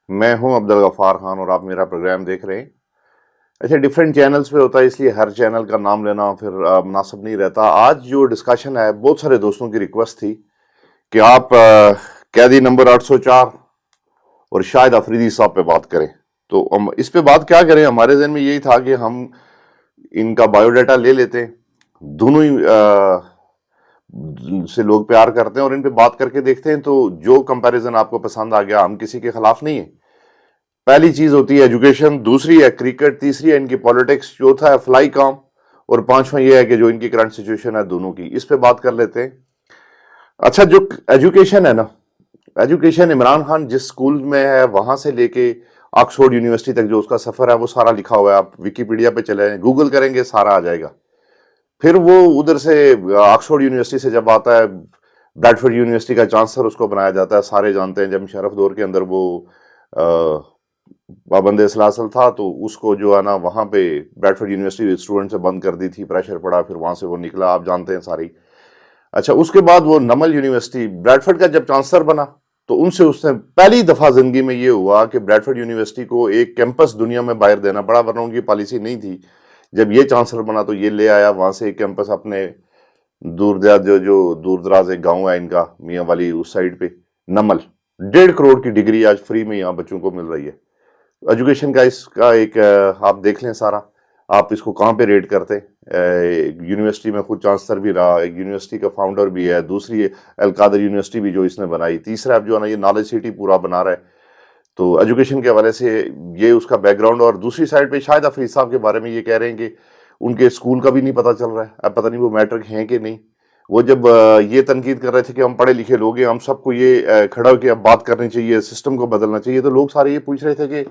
میں ہوں عبد الغفار خان اور آپ میرا پروگرام دیکھ رہے ہیں۔ اچھا، ڈیفرنٹ چینلز پہ ہوتا ہے اس لیے ہر چینل کا نام لینا پھر مناسب نہیں رہتا۔ آج جو ڈسکشن ہے بہت سارے دوستوں کی ریکویسٹ تھی کہ آپ قیدی نمبر 804 اور شاہد افریدی صاحب پہ بات کریں، تو ہم اس پہ بات کیا کریں؟ ہمارے ذہن میں یہی تھا کہ ہم ان کا بایو ڈیٹا لے لیتے ہیں، دونوں ہی سے لوگ پیار کرتے ہیں اور ان پہ بات کر کے دیکھتے ہیں، تو جو کمپیریزن آپ کو پسند آ گیا، ہم کسی کے خلاف نہیں ہیں۔ پہلی چیز ہوتی ہے ایجوکیشن، دوسری ہے کرکٹ، تیسری ہے ان کی پالیٹکس، چوتھا ہے فلائی کام، اور پانچواں یہ ہے کہ جو ان کی کرنٹ سچویشن ہے دونوں کی، اس پہ بات کر لیتے ہیں۔ اچھا، جو ایجوکیشن ہے نا، ایجوکیشن عمران خان جس سکول میں ہے وہاں سے لے کے آکسفورڈ یونیورسٹی تک جو اس کا سفر ہے وہ سارا لکھا ہوا ہے، آپ ویکیپیڈیا پہ چلے جائیں، گوگل کریں گے سارا آ جائے گا۔ پھر وہ ادھر سے آکسفورڈ یونیورسٹی سے جب آتا ہے، بریڈفورڈ یونیورسٹی کا چانسلر اس کو بنایا جاتا ہے، سارے جانتے ہیں جب مشرف دور کے اندر وہ پابند سلاسل تھا تو اس کو جو ہے نا وہاں پہ بریڈفورڈ یونیورسٹی اسٹوڈنٹ سے بند کر دی تھی، پریشر پڑا، پھر وہاں سے وہ نکلا، آپ جانتے ہیں ساری۔ اچھا، اس کے بعد وہ نمل یونیورسٹی بریڈفورڈ کا جب چانسلر بنا تو ان سے اس نے پہلی دفعہ زندگی میں یہ ہوا کہ بریڈفورڈ یونیورسٹی کو ایک کیمپس دنیا میں باہر دینا پڑا، ورنہ ان کی پالیسی نہیں تھی۔ جب یہ چانسلر بنا تو یہ لے آیا وہاں سے ایک کیمپس اپنے دور دراز جو دور دراز ایک گاؤں ہے ان کا، میاں والی اس سائڈ پہ، نمل۔ 1.5 کروڑ کی ڈگری آج فری میں یہاں بچوں کو مل رہی ہے۔ ایجوکیشن کا اس کا ایک آپ دیکھ لیں سارا، آپ اس کو کہاں پہ ریٹ کرتے؟ یونیورسٹی میں خود چانسلر بھی رہا، ایک یونیورسٹی کا فاؤنڈر بھی ہے، دوسری القادر یونیورسٹی بھی جو اس نے بنائی، تیسرا اب جو ہے نا یہ نالج سٹی پورا بنا رہا ہے۔ تو ایجوکیشن کے حوالے سے یہ اس کا بیک گراؤنڈ، اور دوسری سائڈ پہ شاہد افریدی صاحب کے بارے میں یہ کہہ رہے ہیں کہ ان کے اسکول کا بھی نہیں پتہ چل رہا ہے، اب پتہ نہیں وہ میٹرک ہیں کہ نہیں۔ وہ جب یہ تنقید کر رہے تھے کہ ہم پڑھے لکھے لوگ ہیں، ہم سب کو یہ کھڑا ہو کے اب بات کرنی چاہیے، سسٹم کو بدلنا چاہیے، تو لوگ سارے یہ پوچھ رہے تھے کہ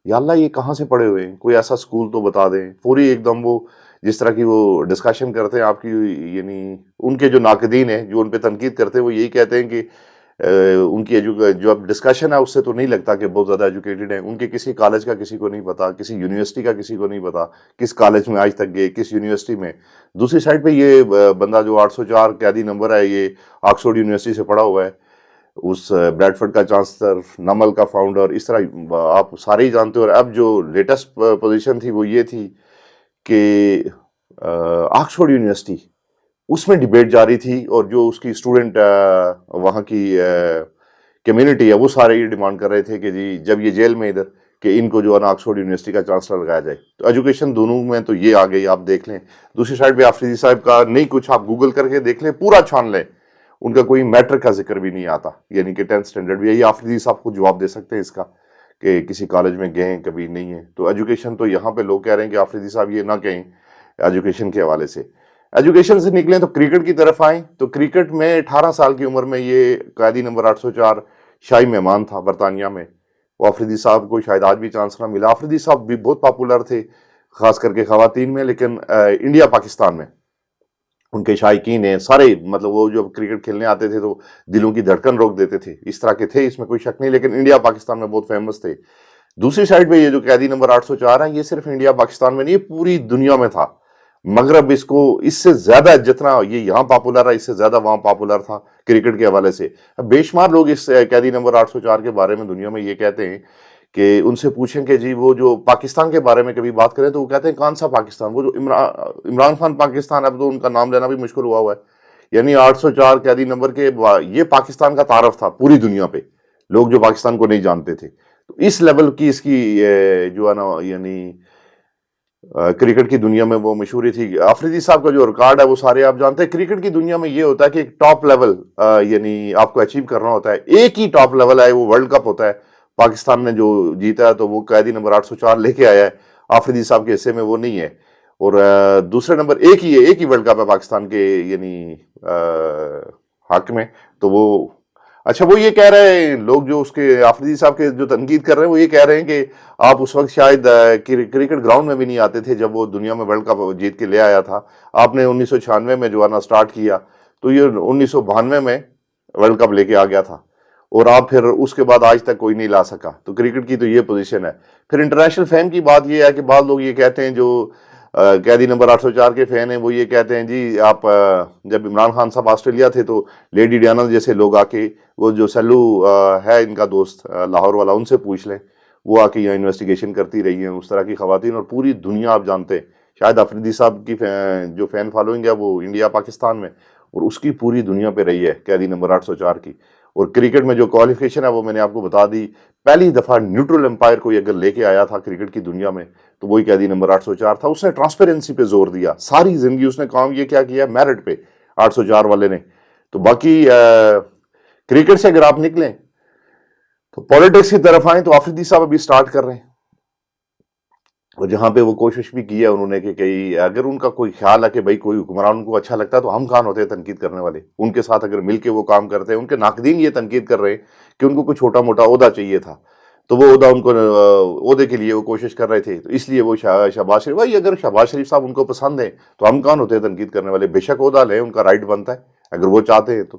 یا اللہ یہ کہاں سے پڑھے ہوئے ہیں، کوئی ایسا اسکول تو بتا دیں۔ پوری ایک دم وہ جس طرح کی وہ ڈسکشن کرتے ہیں آپ کی، یعنی ان کے جو ناقدین ہیں جو ان پہ تنقید کرتے ہیں وہ یہی کہتے ہیں کہ ان کی جو اب ڈسکشن ہے اس سے تو نہیں لگتا کہ بہت زیادہ ایجوکیٹڈ ہیں۔ ان کے کسی کالج کا کسی کو نہیں پتا، کسی یونیورسٹی کا کسی کو نہیں پتا، کس کالج میں آج تک گئے، کس یونیورسٹی میں۔ دوسری سائڈ پہ یہ بندہ جو 804 قیدی نمبر ہے، یہ آکسفورڈ یونیورسٹی سے پڑھا ہوا ہے، اس بریڈفورڈ کا چانسلر، نمل کا فاؤنڈر، اس طرح آپ سارے ہی جانتے ہو۔ اور اب جو لیٹسٹ پوزیشن تھی وہ یہ تھی کہ آکسفورڈ یونیورسٹی، اس میں ڈیبیٹ جاری تھی، اور جو اس کی اسٹوڈنٹ وہاں کی کمیونٹی ہے وہ سارے یہ ڈیمانڈ کر رہے تھے کہ جی جب یہ جیل میں ادھر کہ ان کو جو ہے نا آکسفورڈ یونیورسٹی کا چانسلر لگایا جائے۔ تو ایجوکیشن دونوں میں تو یہ آ گئی، آپ دیکھ لیں۔ دوسری سائڈ پہ آفریدی صاحب کا نہیں کچھ، آپ گوگل کر کے دیکھ لیں، پورا چھان لیں، ان کا کوئی میٹر کا ذکر بھی نہیں آتا، یعنی کہ 10th اسٹینڈرڈ بھی ہے۔ یہ آفریدی صاحب خود جواب دے سکتے ہیں اس کا کہ کسی کالج میں گئے ہیں کبھی، نہیں ہیں۔ تو ایجوکیشن تو یہاں پہ لوگ کہہ رہے ہیں کہ آفریدی صاحب یہ نہ کہیں ایجوکیشن کے حوالے سے۔ ایجوکیشن سے نکلیں تو کرکٹ کی طرف آئیں، تو کرکٹ میں 18 سال کی عمر میں یہ قیدی نمبر 804 شاہی مہمان تھا برطانیہ میں۔ وہ آفریدی صاحب کو شاید آج بھی چانس نہ ملا۔ آفریدی صاحب بھی بہت پاپولر تھے، خاص کر کے خواتین میں، لیکن انڈیا پاکستان میں ان کے شائقین ہیں سارے، مطلب وہ جو کرکٹ کھیلنے آتے تھے تو دلوں کی دھڑکن روک دیتے تھے، اس طرح کے تھے، اس میں کوئی شک نہیں، لیکن انڈیا پاکستان میں بہت فیمس تھے۔ دوسری سائڈ پہ یہ جو قیدی نمبر 804 ہے، یہ صرف انڈیا پاکستان میں نہیں، یہ پوری دنیا میں تھا۔ مغرب اس کو اس سے زیادہ، جتنا یہ یہاں پاپولر ہے اس سے زیادہ وہاں پاپولر تھا کرکٹ کے حوالے سے۔ بے شمار لوگ اس قیدی نمبر 804 کے بارے میں دنیا میں یہ کہتے ہیں کہ ان سے پوچھیں کہ جی وہ جو پاکستان کے بارے میں کبھی بات کریں تو وہ کہتے ہیں کون سا پاکستان؟ وہ جو عمران خان پاکستان، اب تو ان کا نام لینا بھی مشکل ہوا ہوا ہے۔ یعنی 804 قیدی نمبر کے یہ پاکستان کا تعارف تھا پوری دنیا پہ، لوگ جو پاکستان کو نہیں جانتے تھے۔ تو اس لیول کی اس کی جو ہے نا یعنی کرکٹ کی دنیا میں وہ مشہوری تھی۔ آفریدی صاحب کا جو ریکارڈ ہے وہ سارے آپ جانتے ہیں۔ کرکٹ کی دنیا میں یہ ہوتا ہے کہ ایک ٹاپ لیول یعنی آپ کو اچیو کرنا ہوتا ہے، ایک ہی ٹاپ لیول ہے، وہ ورلڈ کپ ہوتا ہے۔ پاکستان نے جو جیتا ہے تو وہ قیدی نمبر 804 لے کے آیا ہے، آفریدی صاحب کے حصے میں وہ نہیں ہے۔ اور دوسرے نمبر ایک ہی ہے، ایک ہی ورلڈ کپ ہے پاکستان کے یعنی حق میں۔ تو وہ اچھا، وہ یہ کہہ رہے ہیں لوگ جو اس کے آفریدی صاحب کے جو تنقید کر رہے ہیں، وہ یہ کہہ رہے ہیں کہ آپ اس وقت شاید کرکٹ گراؤنڈ میں بھی نہیں آتے تھے جب وہ دنیا میں ورلڈ کپ جیت کے لے آیا تھا۔ آپ نے 1996 میں جو ہے نا سٹارٹ کیا، تو یہ 1992 میں ورلڈ کپ لے کے آ گیا تھا، اور آپ پھر اس کے بعد آج تک کوئی نہیں لا سکا۔ تو کرکٹ کی تو یہ پوزیشن ہے۔ پھر انٹرنیشنل فیم کی بات یہ ہے کہ بعض لوگ یہ کہتے ہیں جو قیدی نمبر 804 کے فین ہیں، وہ یہ کہتے ہیں جی آپ جب عمران خان صاحب آسٹریلیا تھے تو لیڈی ڈیانا جیسے لوگ آ کے، وہ جو سلو ہے ان کا دوست لاہور والا، ان سے پوچھ لیں، وہ آ کے یہاں انویسٹیگیشن کرتی رہی ہیں اس طرح کی خواتین، اور پوری دنیا آپ جانتے ہیں شاہد افریدی صاحب کی جو فین فالوئنگ ہے وہ انڈیا پاکستان میں، اور اس کی پوری دنیا پہ رہی ہے قیدی نمبر 804 کی۔ اور کرکٹ میں جو کوالیفیکیشن ہے وہ میں نے آپ کو بتا دی، پہلی دفعہ نیوٹرل امپائر کوئی اگر لے کے آیا تھا کرکٹ کی دنیا میں تو وہی قیدی نمبر 804 تھا۔ اس نے ٹرانسپیرنسی پہ زور دیا، ساری زندگی اس نے کام یہ کیا کیا، میرٹ پہ، 804 والے نے۔ تو باقی کرکٹ سے اگر آپ نکلیں تو پولیٹکس کی طرف آئیں تو آفریدی صاحب ابھی سٹارٹ کر رہے ہیں، اور جہاں پہ وہ کوشش بھی کی ہے انہوں نے کہ کئی اگر ان کا کوئی خیال ہے کہ بھائی کوئی حکمران ان کو اچھا لگتا ہے تو ہم کون ہوتے ہیں تنقید کرنے والے، ان کے ساتھ اگر مل کے وہ کام کرتے ہیں۔ ان کے ناقدین یہ تنقید کر رہے ہیں کہ ان کو کوئی چھوٹا موٹا عہدہ چاہیے تھا، تو وہ عہدہ ان کو عہدے کے لیے وہ کوشش کر رہے تھے، تو اس لیے وہ شہباز شریف، بھائی اگر شہباز شریف صاحب ان کو پسند ہیں تو ہم کون ہوتے ہیں تنقید کرنے والے، بے شک عہدہ لیں، ان کا رائٹ بنتا ہے اگر وہ چاہتے ہیں تو۔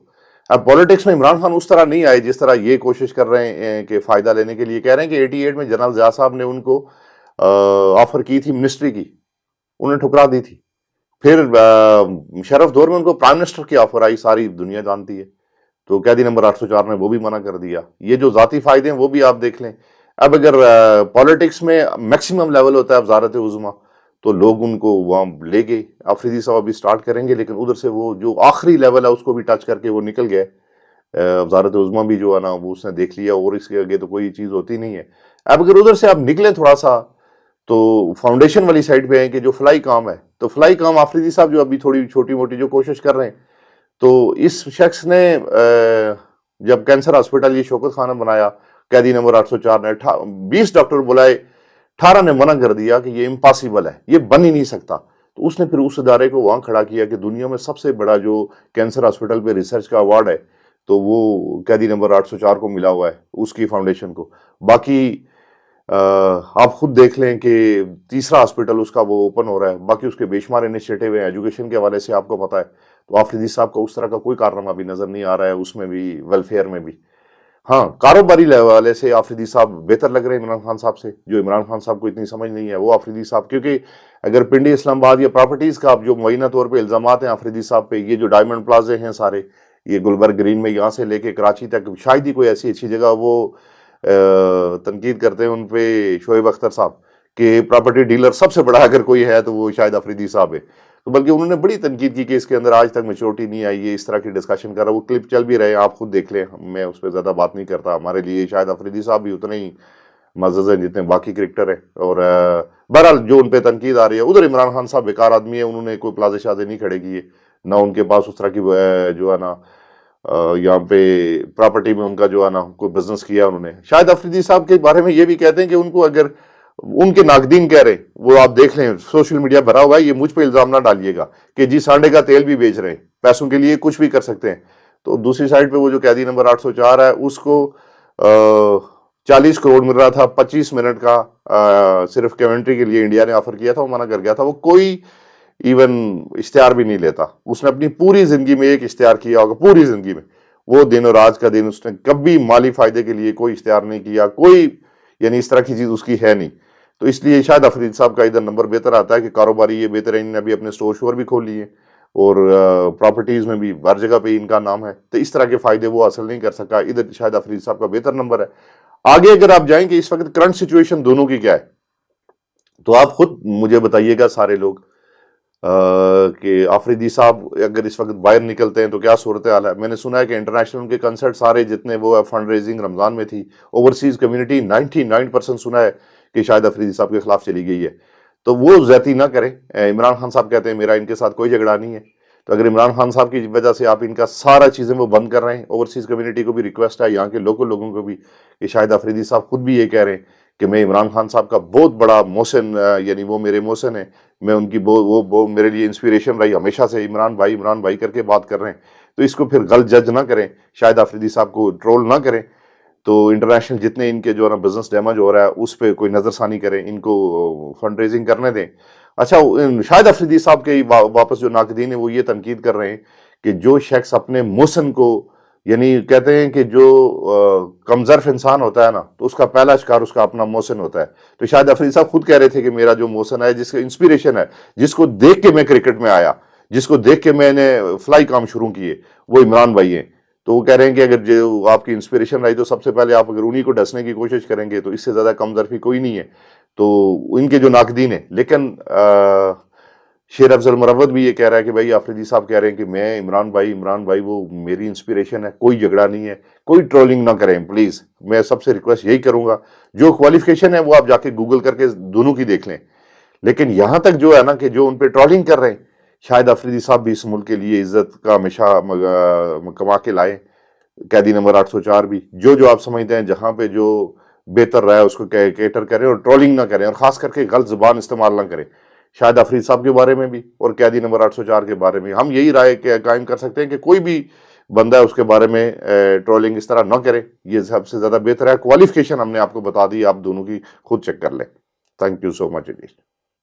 اب پولیٹکس میں عمران خان اس طرح نہیں آئے جس طرح یہ کوشش کر رہے ہیں کہ فائدہ لینے کے لیے، کہہ رہے ہیں کہ 88 میں جنرل ضیاء صاحب نے ان کو آفر کی تھی منسٹری کی، انہوں نے ٹھکرا دی تھی۔ پھر مشرف دور میں ان کو پرائم منسٹر کی آفر آئی، ساری دنیا جانتی ہے، تو قیدی نمبر 804 نے وہ بھی منع کر دیا۔ یہ جو ذاتی فائدے ہیں وہ بھی آپ دیکھ لیں۔ اب اگر پولیٹکس میں میکسیمم لیول ہوتا ہے وزارت عظمیٰ تو لوگ ان کو وہاں لے گئے، آفریدی صاحب ابھی سٹارٹ کریں گے، لیکن ادھر سے وہ جو آخری لیول ہے اس کو بھی ٹچ کر کے وہ نکل گئے۔ وزارت عظمیٰ بھی جو ہے نا وہ اس نے دیکھ لیا، اور اس کے آگے تو کوئی چیز ہوتی نہیں ہے۔ اب اگر ادھر سے آپ نکلیں تھوڑا سا تو فاؤنڈیشن والی سائڈ پہ ہیں کہ جو فلائی کام ہے، تو فلائی کام آفریدی صاحب جو ابھی تھوڑی چھوٹی موٹی جو کوشش کر رہے ہیں، تو اس شخص نے جب کینسر ہاسپٹل یہ شوکت خانہ بنایا، قیدی نمبر 804 نے 20 ڈاکٹر بلائے، 18 نے منع کر دیا کہ یہ امپاسبل ہے، یہ بن ہی نہیں سکتا۔ تو اس نے پھر اس ادارے کو وہاں کھڑا کیا کہ دنیا میں سب سے بڑا جو کینسر ہاسپٹل پہ ریسرچ کا ایوارڈ ہے تو وہ قیدی نمبر 804 کو ملا ہوا ہے، اس کی فاؤنڈیشن کو۔ باقی آپ خود دیکھ لیں کہ تیسرا ہاسپٹل اس کا وہ اوپن ہو رہا ہے، باقی اس کے بے شمار انیشیٹو ہیں ایجوکیشن کے حوالے سے، آپ کو پتہ ہے۔ تو آفریدی صاحب کا اس طرح کا کوئی کارنامہ بھی نظر نہیں آ رہا ہے، اس میں بھی ویلفیئر میں بھی۔ ہاں، کاروباری حوالے سے آفریدی صاحب بہتر لگ رہے ہیں عمران خان صاحب سے، جو عمران خان صاحب کو اتنی سمجھ نہیں ہے وہ آفریدی صاحب، کیونکہ اگر پنڈی اسلام آباد یا پراپرٹیز کا جو معینہ طور پہ الزامات ہیں آفریدی صاحب پہ، یہ جو ڈائمنڈ پلازے ہیں سارے، یہ گلبرگ گرین میں یہاں سے لے کے کراچی تک، شاید ہی کوئی ایسی اچھی جگہ وہ تنقید کرتے ہیں ان پہ شعیب اختر صاحب کہ پراپرٹی ڈیلر سب سے بڑا اگر کوئی ہے تو وہ شاید آفریدی صاحب ہے، تو بلکہ انہوں نے بڑی تنقید کی کہ اس کے اندر آج تک میچورٹی نہیں آئی، یہ اس طرح کی ڈسکشن کر رہا ہے۔ وہ کلپ چل بھی رہے ہیں، آپ خود دیکھ لیں، میں اس پہ زیادہ بات نہیں کرتا۔ ہمارے لیے شاید آفریدی صاحب بھی اتنے ہی معزز ہیں جتنے باقی کرکٹر ہیں، اور بہرحال جو ان پہ تنقید آ رہی ہے، ادھر عمران خان صاحب بیکار آدمی ہے، انہوں نے کوئی پلازے شازے نہیں کھڑے کیے، نہ ان کے پاس اس طرح کی جو ہے نا یہاں پہ پراپرٹی میں ان کا جو ہے نا کوئی بزنس کیا انہوں نے۔ شاید آفریدی صاحب کے بارے میں یہ بھی کہتے ہیں کہ ان کو اگر ان کے ناقدین کہہ رہے، وہ آپ دیکھ لیں سوشل میڈیا بھرا ہوا ہے، یہ مجھ پہ الزام نہ ڈالیے گا کہ جی سانڈے کا تیل بھی بیچ رہے ہیں، پیسوں کے لیے کچھ بھی کر سکتے ہیں۔ تو دوسری سائڈ پہ وہ جو قیدی نمبر 804 ہے، اس کو 40 کروڑ مل رہا تھا 25 منٹ کا، صرف کیمنٹری کے لیے انڈیا نے آفر کیا تھا، وہ منع کر گیا تھا۔ وہ کوئی ایون اشتہار بھی نہیں لیتا، اس نے اپنی پوری زندگی میں ایک اشتہار کیا ہوگا، پوری زندگی میں وہ دن اور آج کا دن اس نے کبھی مالی فائدے کے لیے کوئی اشتہار نہیں کیا، کوئی یعنی اس طرح کی چیز اس کی ہے نہیں۔ تو اس لیے شاید آفریدی صاحب کا ادھر نمبر بہتر آتا ہے کہ کاروباری یہ بہتر ہے، انہوں نے ابھی اپنے سٹور شور بھی کھول لیے، اور پراپرٹیز میں بھی ہر جگہ پہ ان کا نام ہے، تو اس طرح کے فائدے وہ حاصل نہیں کر سکا، ادھر شاید آفریدی صاحب کا بہتر نمبر ہے۔ آگے اگر آپ جائیں کہ اس وقت کرنٹ سچویشن دونوں کی کیا ہے، تو آپ خود مجھے بتائیے گا سارے لوگ کہ آفریدی صاحب اگر اس وقت باہر نکلتے ہیں تو کیا صورتحال ہے۔ میں نے سنا ہے کہ انٹرنیشنل ان کے کنسرٹ سارے جتنے وہ فنڈ ریزنگ رمضان میں تھی، اوورسیز کمیونٹی 99% سنا ہے کہ شاید آفریدی صاحب کے خلاف چلی گئی ہے، تو وہ زیادتی نہ کریں۔ عمران خان صاحب کہتے ہیں میرا ان کے ساتھ کوئی جھگڑا نہیں ہے، تو اگر عمران خان صاحب کی وجہ سے آپ ان کا سارا چیزیں وہ بند کر رہے ہیں، اوورسیز کمیونٹی کو بھی ریکویسٹ ہے، یہاں کے لوکل لوگوں کو بھی، کہ شاید آفریدی صاحب خود بھی یہ کہہ رہے ہیں کہ میں عمران خان صاحب کا بہت بڑا محسن، یعنی وہ میرے محسن ہیں، میں ان کی وہ میرے لیے انسپیریشن رہی ہمیشہ سے، عمران بھائی کر کے بات کر رہے ہیں، تو اس کو پھر غلط جج نہ کریں، شاید آفریدی صاحب کو ٹرول نہ کریں، تو انٹرنیشنل جتنے ان کے جو ہے نا بزنس ڈیمیج ہو رہا ہے اس پہ کوئی نظر ثانی کریں، ان کو فنڈ ریزنگ کرنے دیں۔ اچھا، شاید آفریدی صاحب کے واپس جو ناقدین ہیں وہ یہ تنقید کر رہے ہیں کہ جو شخص اپنے محسن کو یعنی کہتے ہیں کہ جو کمظرف انسان ہوتا ہے نا تو اس کا پہلا شکار اس کا اپنا محسن ہوتا ہے. تو شاہد افریدی صاحب خود کہہ رہے تھے کہ میرا جو محسن ہے، جس کا انسپریشن ہے، جس کو دیکھ کے میں کرکٹ میں آیا، جس کو دیکھ کے میں نے فلائی کام شروع کیے، وہ عمران بھائی ہیں. تو وہ کہہ رہے ہیں کہ اگر جو آپ کی انسپریشن رہی تو سب سے پہلے آپ اگر انہی کو ڈسنے کی کوشش کریں گے تو اس سے زیادہ کمظرفی کوئی نہیں ہے. تو ان کے جو ناقدین ہیں، لیکن شیر افضل مروت بھی یہ کہہ رہا ہے کہ بھائی آفریدی صاحب کہہ رہے ہیں کہ میں عمران بھائی وہ میری انسپریشن ہے، کوئی جھگڑا نہیں ہے، کوئی ٹرولنگ نہ کریں پلیز. میں سب سے ریکویسٹ یہی کروں گا، جو کوالیفیکیشن ہے وہ آپ جا کے گوگل کر کے دونوں کی دیکھ لیں. لیکن یہاں تک جو ہے نا کہ جو ان پہ ٹرولنگ کر رہے ہیں، شاہد افریدی صاحب بھی اس ملک کے لیے عزت کا ہمیشہ کما کے لائے. قیدی نمبر 804 بھی جو آپ سمجھتے ہیں جہاں پہ جو بہتر رہا ہے اس کو کیٹر کریں اور ٹرولنگ نہ کریں، اور خاص کر کے غلط زبان استعمال نہ کریں. شاہد افریدی صاحب کے بارے میں بھی اور قیدی نمبر 804 کے بارے میں ہم یہی رائے قائم کر سکتے ہیں کہ کوئی بھی بندہ ہے اس کے بارے میں ٹرولنگ اس طرح نہ کرے. یہ سب سے زیادہ بہتر ہے. کوالیفیکیشن ہم نے آپ کو بتا دی، آپ دونوں کی خود چیک کر لیں. Thank you so much.